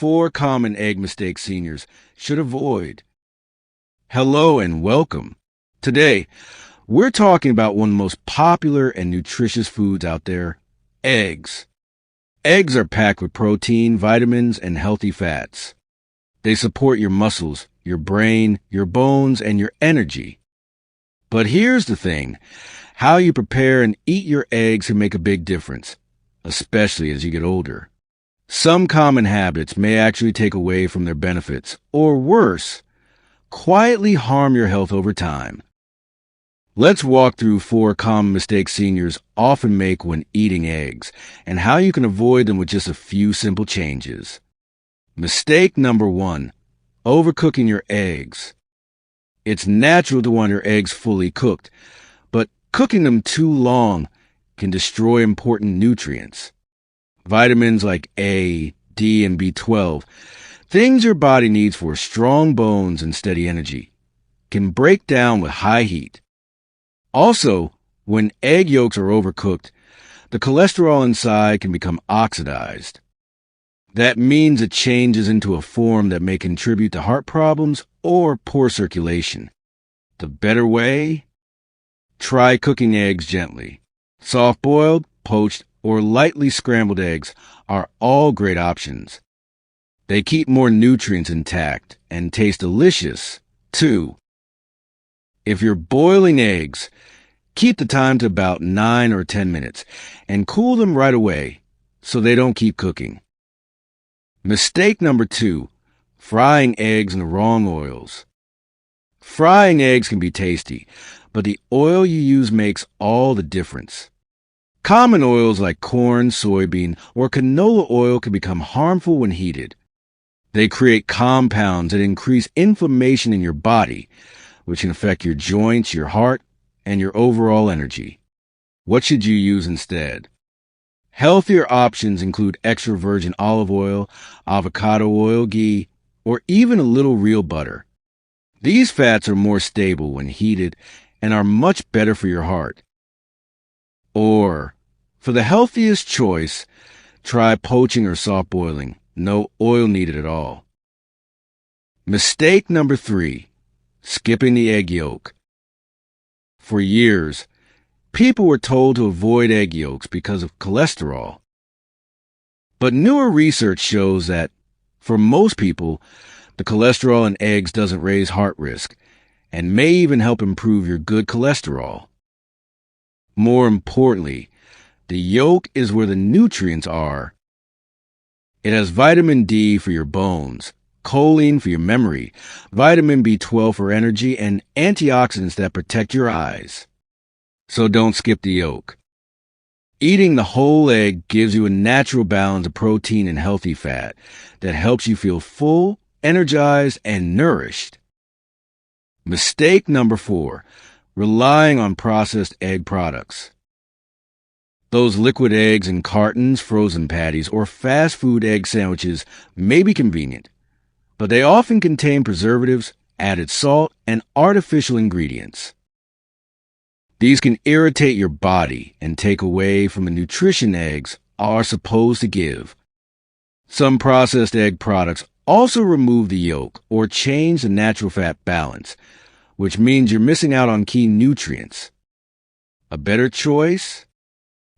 4 common egg mistakes seniors should avoid. Hello and welcome. Today, we're talking about one of the most popular and nutritious foods out there, eggs. Eggs are packed with protein, vitamins, and healthy fats. They support your muscles, your brain, your bones, and your energy. But here's the thing. How you prepare and eat your eggs can make a big difference, especially as you get older. Some common habits may actually take away from their benefits, or worse, quietly harm your health over time. Let's walk through 4 common mistakes seniors often make when eating eggs, and how you can avoid them with just a few simple changes. Mistake number 1, overcooking your eggs. It's natural to want your eggs fully cooked, but cooking them too long can destroy important nutrients. Vitamins like A, D, and B12, things your body needs for strong bones and steady energy, can break down with high heat. Also, when egg yolks are overcooked, the cholesterol inside can become oxidized. That means it changes into a form that may contribute to heart problems or poor circulation. The better way? Try cooking eggs gently. Soft-boiled, poached, or lightly scrambled eggs are all great options. They keep more nutrients intact and taste delicious, too. If you're boiling eggs, keep the time to about 9 or 10 minutes and cool them right away so they don't keep cooking. Mistake number 2, frying eggs in the wrong oils. Frying eggs can be tasty, but the oil you use makes all the difference. Common oils like corn, soybean, or canola oil can become harmful when heated. They create compounds that increase inflammation in your body, which can affect your joints, your heart, and your overall energy. What should you use instead? Healthier options include extra virgin olive oil, avocado oil, ghee, or even a little real butter. These fats are more stable when heated and are much better for your heart. Or, for the healthiest choice, try poaching or soft boiling. No oil needed at all. Mistake number 3, skipping the egg yolk. For years, people were told to avoid egg yolks because of cholesterol. But newer research shows that, for most people, the cholesterol in eggs doesn't raise heart risk and may even help improve your good cholesterol. More importantly, the yolk is where the nutrients are. It has vitamin D for your bones, choline for your memory, vitamin B12 for energy, and antioxidants that protect your eyes. So don't skip the yolk. Eating the whole egg gives you a natural balance of protein and healthy fat that helps you feel full, energized, and nourished. Mistake number 4, relying on processed egg products. Those liquid eggs in cartons, frozen patties, or fast food egg sandwiches may be convenient, but they often contain preservatives, added salt, and artificial ingredients. These can irritate your body and take away from the nutrition eggs are supposed to give. Some processed egg products also remove the yolk or change the natural fat balance, which means you're missing out on key nutrients. A better choice?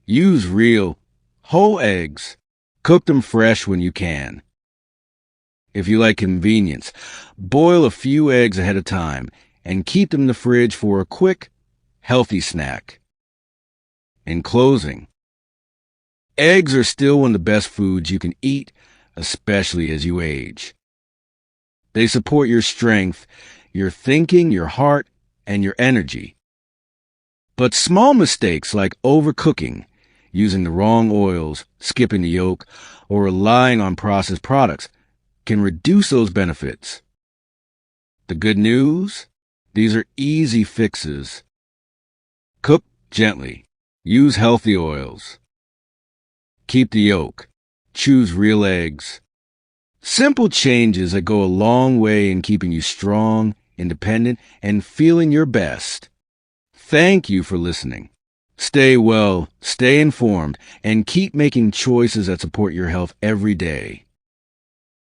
Use real, whole eggs. Cook them fresh when you can. If you like convenience, boil a few eggs ahead of time and keep them in the fridge for a quick, healthy snack. In closing, eggs are still one of the best foods you can eat, especially as you age. They support your strength, your thinking, your heart, and your energy. But small mistakes like overcooking, using the wrong oils, skipping the yolk, or relying on processed products can reduce those benefits. The good news? These are easy fixes. Cook gently. Use healthy oils. Keep the yolk. Choose real eggs. Simple changes that go a long way in keeping you strong, independent, and feeling your best. Thank you for listening. Stay well, stay informed, and keep making choices that support your health every day.